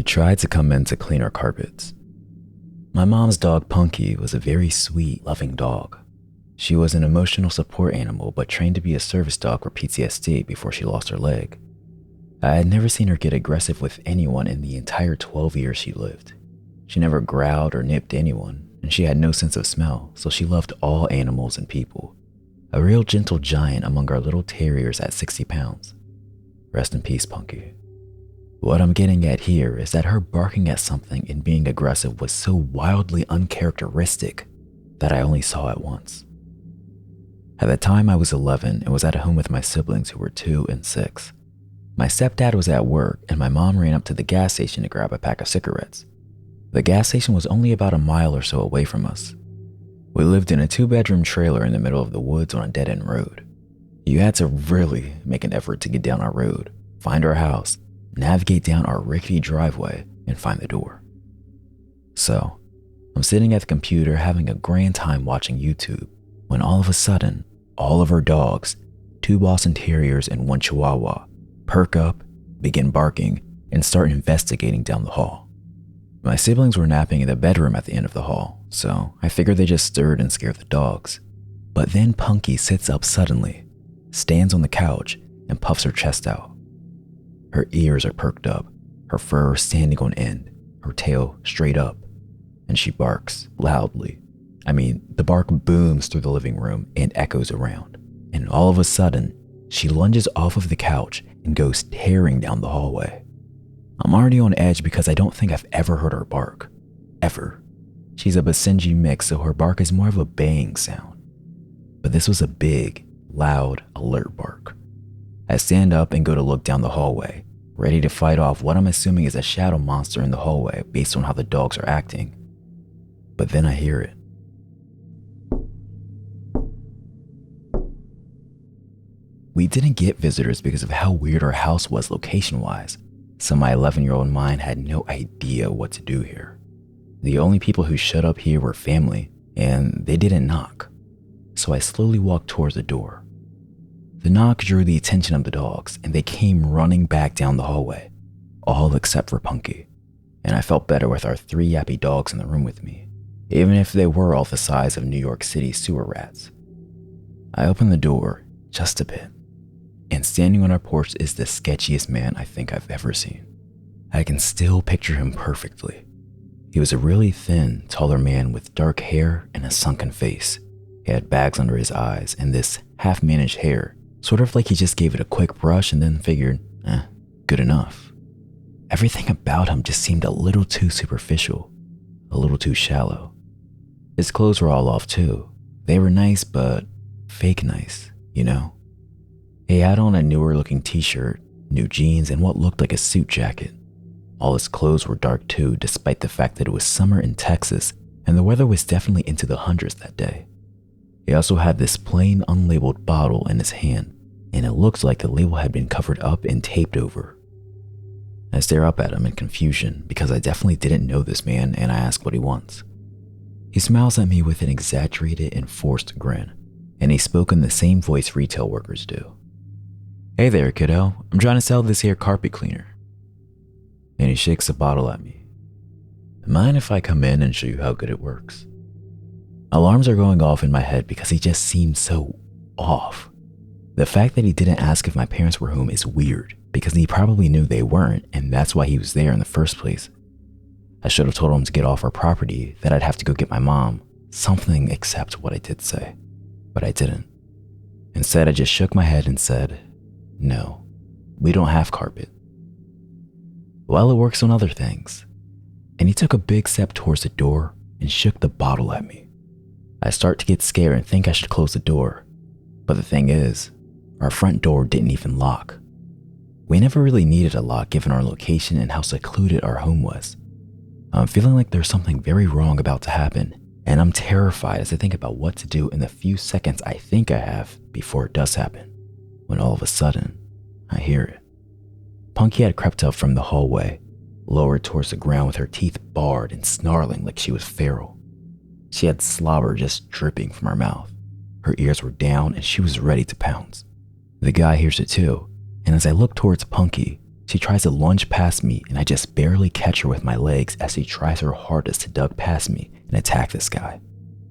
tried to come in to clean our carpets. My mom's dog Punky was a very sweet, loving dog. She was an emotional support animal but trained to be a service dog for PTSD before she lost her leg. I had never seen her get aggressive with anyone in the entire 12 years she lived. She never growled or nipped anyone, and she had no sense of smell, so she loved all animals and people. A real gentle giant among our little terriers at 60 pounds. Rest in peace, Punky. What I'm getting at here is that her barking at something and being aggressive was so wildly uncharacteristic that I only saw it once. At the time I was 11 and was at home with my siblings who were 2 and 6. My stepdad was at work and my mom ran up to the gas station to grab a pack of cigarettes. The gas station was only about a mile or so away from us. We lived in a 2-bedroom trailer in the middle of the woods on a dead-end road. You had to really make an effort to get down our road, find our house, navigate down our rickety driveway, and find the door. So, I'm sitting at the computer having a grand time watching YouTube when all of a sudden, all of our dogs, 2 Boston Terriers and 1 Chihuahua, perk up, begin barking, and start investigating down the hall. My siblings were napping in the bedroom at the end of the hall, so I figured they just stirred and scared the dogs. But then Punky sits up suddenly, stands on the couch, and puffs her chest out. Her ears are perked up, her fur standing on end, her tail straight up, and she barks loudly. I mean, the bark booms through the living room and echoes around. And all of a sudden, she lunges off of the couch and goes tearing down the hallway. I'm already on edge because I don't think I've ever heard her bark. Ever. She's a Basenji mix, so her bark is more of a baying sound. But this was a big, loud, alert bark. I stand up and go to look down the hallway, ready to fight off what I'm assuming is a shadow monster in the hallway based on how the dogs are acting. But then I hear it. We didn't get visitors because of how weird our house was location-wise, so my 11-year-old mind had no idea what to do here. The only people who showed up here were family, and they didn't knock. So I slowly walked towards the door. The knock drew the attention of the dogs, and they came running back down the hallway, all except for Punky, and I felt better with our 3 yappy dogs in the room with me, even if they were all the size of New York City sewer rats. I opened the door just a bit, and standing on our porch is the sketchiest man I think I've ever seen. I can still picture him perfectly. He was a really thin, taller man with dark hair and a sunken face. He had bags under his eyes and this half-managed hair, sort of like he just gave it a quick brush and then figured, good enough. Everything about him just seemed a little too superficial, a little too shallow. His clothes were all off too. They were nice, but fake nice, you know? He had on a newer looking t-shirt, new jeans, and what looked like a suit jacket. All his clothes were dark too, despite the fact that it was summer in Texas and the weather was definitely into the hundreds that day. He also had this plain unlabeled bottle in his hand, and it looked like the label had been covered up and taped over. I stare up at him in confusion because I definitely didn't know this man, and I ask what he wants. He smiles at me with an exaggerated and forced grin, and he spoke in the same voice retail workers do. "Hey there, kiddo. I'm trying to sell this here carpet cleaner." And he shakes the bottle at me. "Mind if I come in and show you how good it works?" Alarms are going off in my head because he just seemed so off. The fact that he didn't ask if my parents were home is weird because he probably knew they weren't, and that's why he was there in the first place. I should have told him to get off our property, that I'd have to go get my mom, something except what I did say, but I didn't. Instead, I just shook my head and said, "No, we don't have carpet." "Well, it works on other things." And he took a big step towards the door and shook the bottle at me. I start to get scared and think I should close the door. But the thing is, our front door didn't even lock. We never really needed a lock given our location and how secluded our home was. I'm feeling like there's something very wrong about to happen, and I'm terrified as I think about what to do in the few seconds I think I have before it does happen. When all of a sudden, I hear it. Punky had crept up from the hallway, lowered towards the ground with her teeth bared and snarling like she was feral. She had slobber just dripping from her mouth. Her ears were down and she was ready to pounce. The guy hears it too, and as I look towards Punky, She tries to lunge past me and I just barely catch her with my legs as she tries her hardest to duck past me and attack this guy.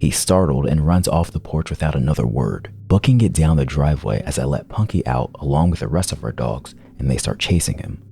He's startled and runs off the porch without another word, booking it down the driveway as I let Punky out along with the rest of our dogs and they start chasing him.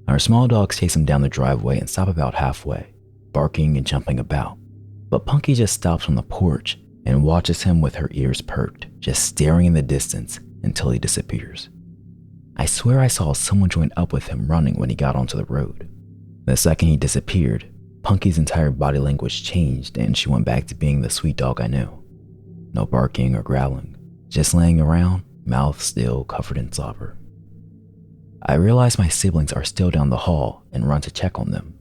Our small dogs chase him down the driveway and stop about halfway, barking and jumping about. But Punky just stops on the porch and watches him with her ears perked, just staring in the distance until he disappears. I swear I saw someone join up with him running when he got onto the road. The second he disappeared, Punky's entire body language changed and she went back to being the sweet dog I knew. No barking or growling, just laying around, mouth still covered in slobber. I realize my siblings are still down the hall and run to check on them.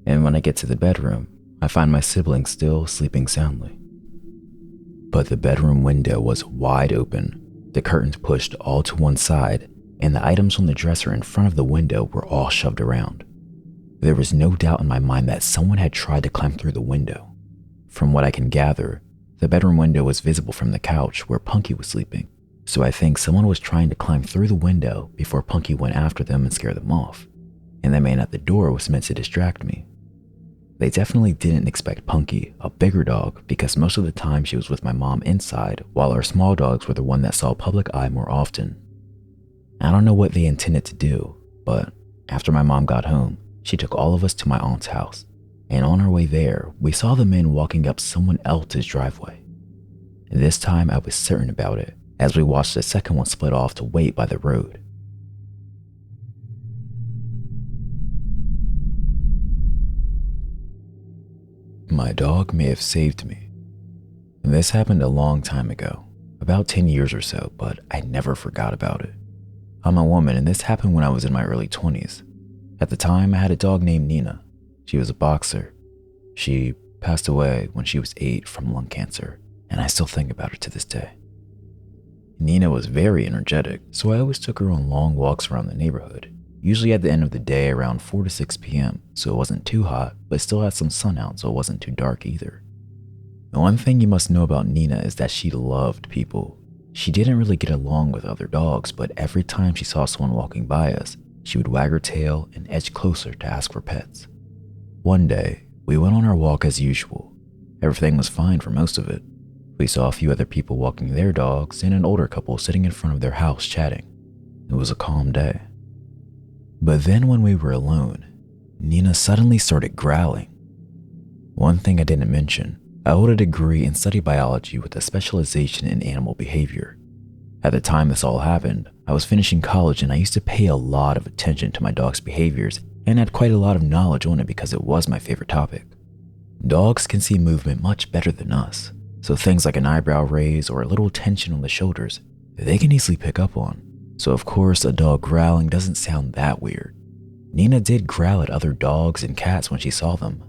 And when I get to the bedroom, I find my siblings still sleeping soundly. But the bedroom window was wide open, the curtains pushed all to one side, and the items on the dresser in front of the window were all shoved around. There was no doubt in my mind that someone had tried to climb through the window. From what I can gather, the bedroom window was visible from the couch where Punky was sleeping, so I think someone was trying to climb through the window before Punky went after them and scared them off, and the man at the door was meant to distract me. They definitely didn't expect Punky, a bigger dog, because most of the time she was with my mom inside, while our small dogs were the one that saw public eye more often. I don't know what they intended to do, but after my mom got home, she took all of us to my aunt's house, and on our way there, we saw the men walking up someone else's driveway. This time I was certain about it, as we watched the second one split off to wait by the road. My dog may have saved me. This happened a long time ago, about 10 years or so, but I never forgot about it. I'm a woman and this happened when I was in my early 20s. At the time, I had a dog named Nina. She was a boxer. She passed away when she was 8 from lung cancer, and I still think about her to this day. Nina was very energetic, so I always took her on long walks around the neighborhood, usually at the end of the day around 4 to 6 p.m., so it wasn't too hot, but still had some sun out so it wasn't too dark either. The one thing you must know about Nina is that she loved people. She didn't really get along with other dogs, but every time she saw someone walking by us, she would wag her tail and edge closer to ask for pets. One day, we went on our walk as usual. Everything was fine for most of it. We saw a few other people walking their dogs and an older couple sitting in front of their house chatting. It was a calm day. But then when we were alone, Nina suddenly started growling. One thing I didn't mention, I hold a degree in study biology with a specialization in animal behavior. At the time this all happened, I was finishing college and I used to pay a lot of attention to my dog's behaviors and had quite a lot of knowledge on it because it was my favorite topic. Dogs can see movement much better than us, so things like an eyebrow raise or a little tension on the shoulders, they can easily pick up on. So of course a dog growling doesn't sound that weird. Nina did growl at other dogs and cats when she saw them,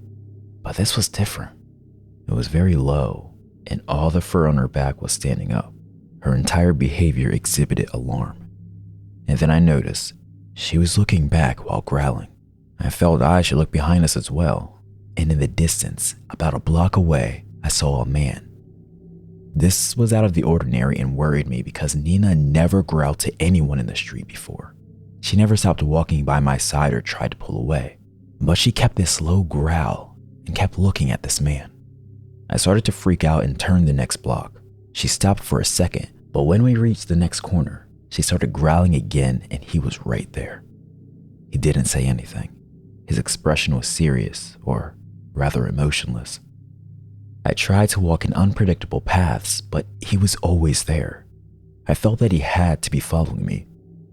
but this was different. It was very low, and all the fur on her back was standing up. Her entire behavior exhibited alarm. And then I noticed she was looking back while growling. I felt I should look behind us as well, and in the distance, about a block away, I saw a man. This was out of the ordinary and worried me because Nina never growled to anyone in the street before. She never stopped walking by my side or tried to pull away, but she kept this slow growl and kept looking at this man. I started to freak out and turned the next block. She stopped for a second, but when we reached the next corner, she started growling again and he was right there. He didn't say anything. His expression was serious, or rather emotionless. I tried to walk in unpredictable paths, but he was always there. I felt that he had to be following me.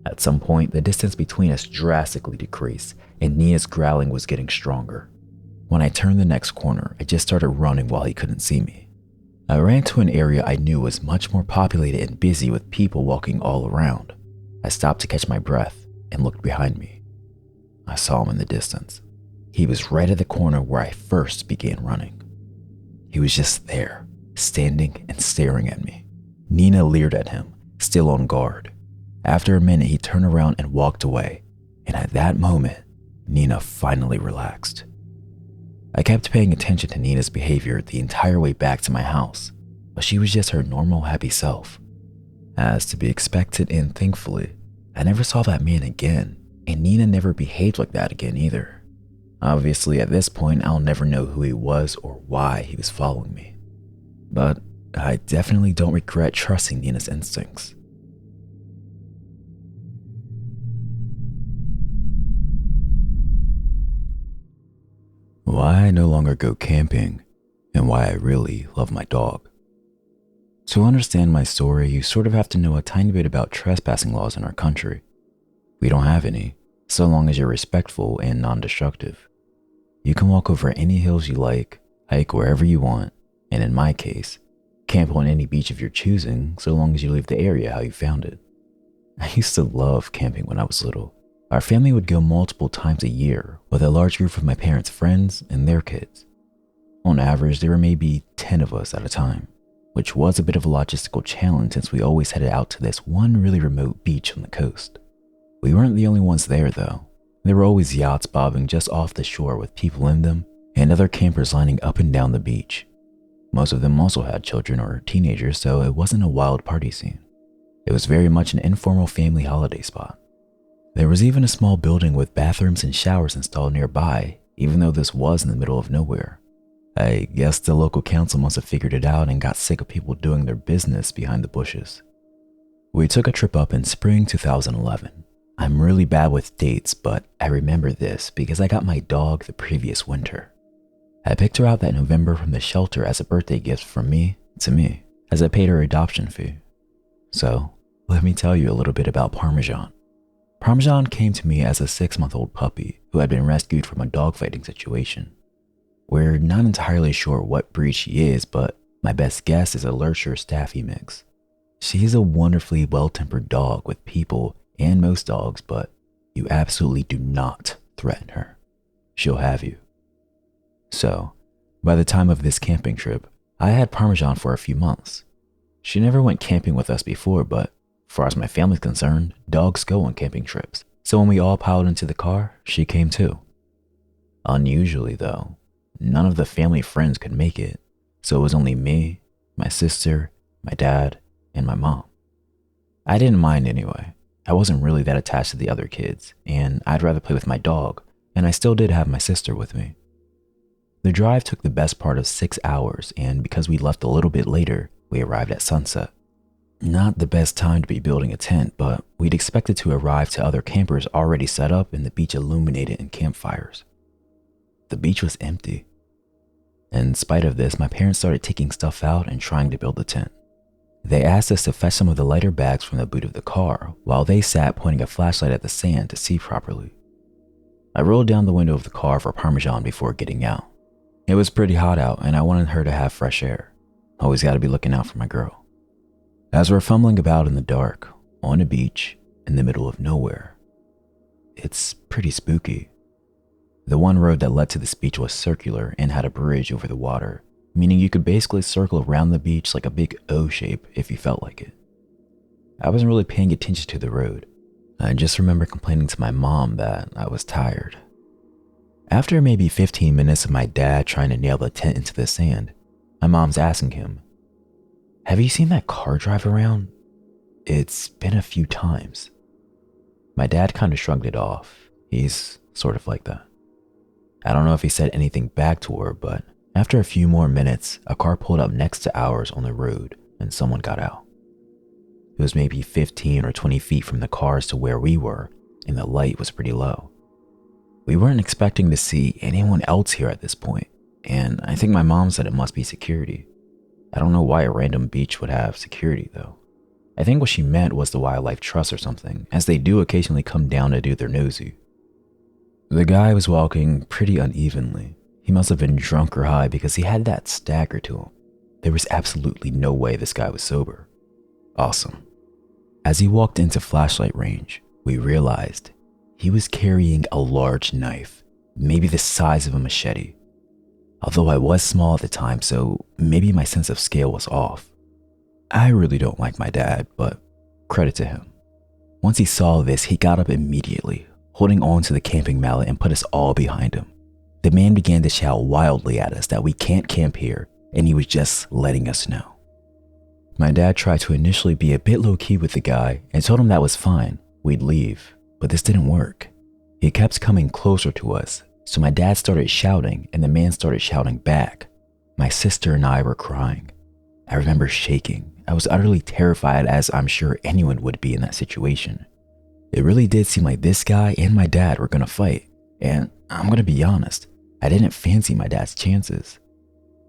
At some point, the distance between us drastically decreased, and Nina's growling was getting stronger. When I turned the next corner, I just started running while he couldn't see me. I ran to an area I knew was much more populated and busy with people walking all around. I stopped to catch my breath and looked behind me. I saw him in the distance. He was right at the corner where I first began running. He was just there, standing and staring at me. Nina leered at him, still on guard. After a minute, he turned around and walked away, and at that moment, Nina finally relaxed. I kept paying attention to Nina's behavior the entire way back to my house, but she was just her normal happy self. As to be expected, and thankfully, I never saw that man again, And Nina never behaved like that again either. Obviously, at this point, I'll never know who he was or why he was following me. But I definitely don't regret trusting Nina's instincts. Why I no longer go camping, and why I really love my dog. To understand my story, you sort of have to know a tiny bit about trespassing laws in our country. We don't have any, so long as you're respectful and non-destructive. You can walk over any hills you like, hike wherever you want, and in my case, camp on any beach of your choosing so long as you leave the area how you found it. I used to love camping when I was little. Our family would go multiple times a year with a large group of my parents' friends and their kids. On average, there were maybe 10 of us at a time, which was a bit of a logistical challenge since we always headed out to this one really remote beach on the coast. We weren't the only ones there though. There were always yachts bobbing just off the shore with people in them and other campers lining up and down the beach. Most of them also had children or teenagers, so it wasn't a wild party scene. It was very much an informal family holiday spot. There was even a small building with bathrooms and showers installed nearby, even though this was in the middle of nowhere. I guess the local council must have figured it out and got sick of people doing their business behind the bushes. We took a trip up in spring 2011. I'm really bad with dates, but I remember this because I got my dog the previous winter. I picked her out that November from the shelter as a birthday gift from me to me, as I paid her adoption fee. So, let me tell you a little bit about Parmesan. Parmesan came to me as a 6-month-old puppy who had been rescued from a dogfighting situation. We're not entirely sure what breed she is, but my best guess is a Lurcher Staffy mix. She is a wonderfully well-tempered dog with people and most dogs, but you absolutely do not threaten her. She'll have you. So, by the time of this camping trip, I had Parmesan for a few months. She never went camping with us before, but as far as my family's concerned, dogs go on camping trips. So when we all piled into the car, she came too. Unusually though, none of the family friends could make it, so it was only me, my sister, my dad, and my mom. I didn't mind anyway. I wasn't really that attached to the other kids, and I'd rather play with my dog, and I still did have my sister with me. The drive took the best part of 6 hours, and because we left a little bit later, we arrived at sunset. Not the best time to be building a tent, but we'd expected to arrive to other campers already set up and the beach illuminated in campfires. The beach was empty. In spite of this, my parents started taking stuff out and trying to build the tent. They asked us to fetch some of the lighter bags from the boot of the car while they sat pointing a flashlight at the sand to see properly. I rolled down the window of the car for Parmesan before getting out. It was pretty hot out and I wanted her to have fresh air. Always gotta be looking out for my girl. As we're fumbling about in the dark, on a beach, in the middle of nowhere, it's pretty spooky. The one road that led to this beach was circular and had a bridge over the water, meaning you could basically circle around the beach like a big O shape if you felt like it. I wasn't really paying attention to the road. I just remember complaining to my mom that I was tired. After maybe 15 minutes of my dad trying to nail the tent into the sand, my mom's asking him, "Have you seen that car drive around? It's been a few times." My dad kind of shrugged it off. He's sort of like that. I don't know if he said anything back to her, but after a few more minutes, a car pulled up next to ours on the road and someone got out. It was maybe 15 or 20 feet from the cars to where we were, and the light was pretty low. We weren't expecting to see anyone else here at this point, and I think my mom said it must be security. I don't know why a random beach would have security though. I think what she meant was the wildlife trust or something, as they do occasionally come down to do their nosy. The guy was walking pretty unevenly. He must have been drunk or high because he had that stagger to him. There was absolutely no way this guy was sober. Awesome. As he walked into flashlight range, we realized he was carrying a large knife, maybe the size of a machete. Although I was small at the time, so maybe my sense of scale was off. I really don't like my dad, but credit to him. Once he saw this, he got up immediately, holding on to the camping mallet and put us all behind him. The man began to shout wildly at us that we can't camp here, and he was just letting us know. My dad tried to initially be a bit low-key with the guy and told him that was fine, we'd leave, but this didn't work. He kept coming closer to us, so my dad started shouting and the man started shouting back. My sister and I were crying. I remember shaking. I was utterly terrified, as I'm sure anyone would be in that situation. It really did seem like this guy and my dad were gonna fight, and I'm gonna be honest, I didn't fancy my dad's chances.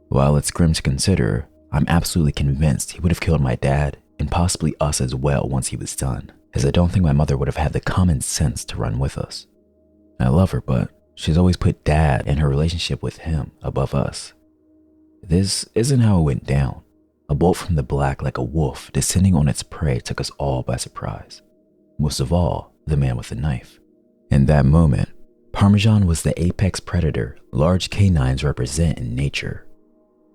While it's grim to consider, I'm absolutely convinced he would have killed my dad and possibly us as well once he was done, as I don't think my mother would have had the common sense to run with us. I love her, but she's always put dad and her relationship with him above us. This isn't how it went down. A bolt from the black like a wolf descending on its prey took us all by surprise. Most of all, the man with the knife. In that moment, Parmesan was the apex predator large canines represent in nature.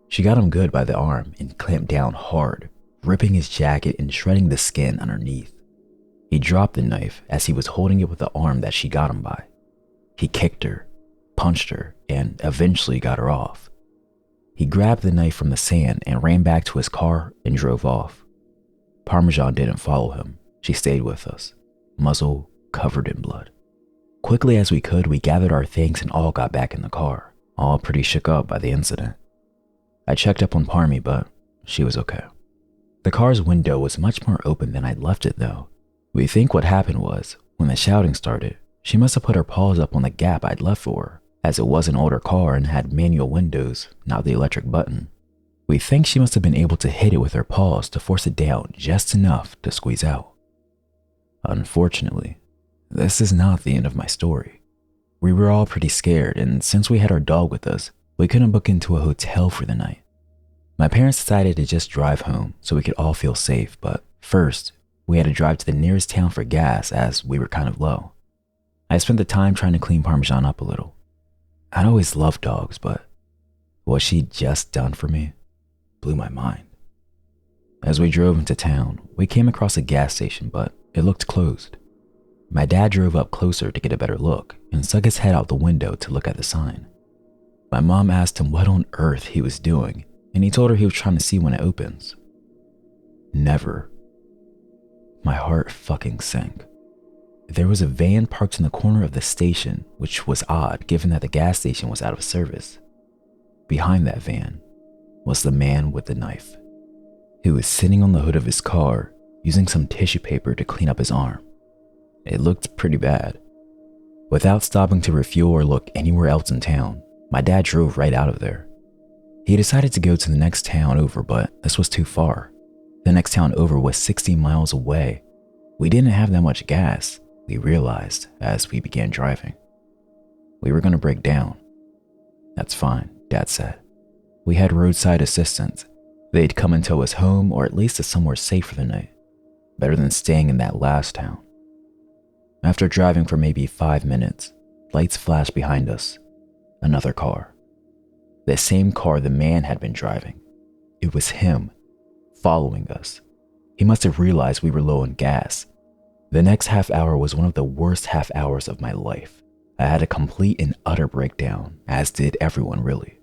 She got him good by the arm and clamped down hard, ripping his jacket and shredding the skin underneath. He dropped the knife as he was holding it with the arm that she got him by. He kicked her, punched her, and eventually got her off. He grabbed the knife from the sand and ran back to his car and drove off. Parmesan didn't follow him. She stayed with us, muzzle covered in blood. Quickly as we could, we gathered our things and all got back in the car, all pretty shook up by the incident. I checked up on Parmy, but she was okay. The car's window was much more open than I'd left it though. We think what happened was, when the shouting started, she must have put her paws up on the gap I'd left for her, as it was an older car and had manual windows, not the electric button. We think she must have been able to hit it with her paws to force it down just enough to squeeze out. Unfortunately, this is not the end of my story. We were all pretty scared, and since we had our dog with us, we couldn't book into a hotel for the night. My parents decided to just drive home so we could all feel safe, but first, we had to drive to the nearest town for gas as we were kind of low. I spent the time trying to clean Parmesan up a little. I'd always loved dogs, but what she'd just done for me blew my mind. As we drove into town, we came across a gas station, but it looked closed. My dad drove up closer to get a better look and stuck his head out the window to look at the sign. My mom asked him what on earth he was doing, and he told her he was trying to see when it opens. Never. My heart fucking sank. There was a van parked in the corner of the station, which was odd given that the gas station was out of service. Behind that van was the man with the knife. He was sitting on the hood of his car, using some tissue paper to clean up his arm. It looked pretty bad. Without stopping to refuel or look anywhere else in town, my dad drove right out of there. He decided to go to the next town over, but this was too far. The next town over was 60 miles away. We didn't have that much gas, we realized as we began driving. We were going to break down. That's fine, Dad said. We had roadside assistance. They'd come and tow us home or at least to somewhere safe for the night. Better than staying in that last town. After driving for maybe 5 minutes, lights flashed behind us. Another car. The same car the man had been driving. It was him, following us. He must have realized we were low on gas. The next half hour was one of the worst half hours of my life. I had a complete and utter breakdown, as did everyone really.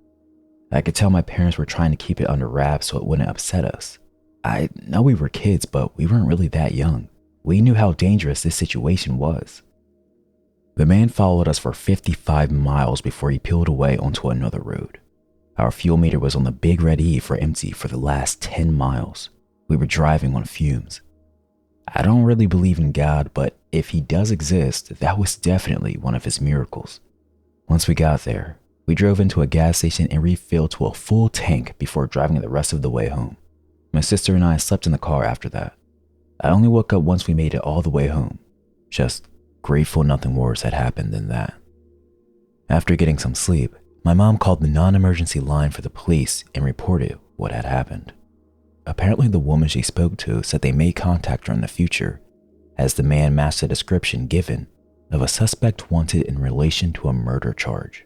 I could tell my parents were trying to keep it under wraps so it wouldn't upset us. I know we were kids, but we weren't really that young. We knew how dangerous this situation was. The man followed us for 55 miles before he peeled away onto another road. Our fuel meter was on the big red E for empty for the last 10 miles. We were driving on fumes. I don't really believe in God, but if he does exist, that was definitely one of his miracles. Once we got there, we drove into a gas station and refilled to a full tank before driving the rest of the way home. My sister and I slept in the car after that. I only woke up once we made it all the way home. Just grateful nothing worse had happened than that. After getting some sleep, my mom called the non-emergency line for the police and reported what had happened. Apparently the woman she spoke to said they may contact her in the future, as the man matched the description given of a suspect wanted in relation to a murder charge.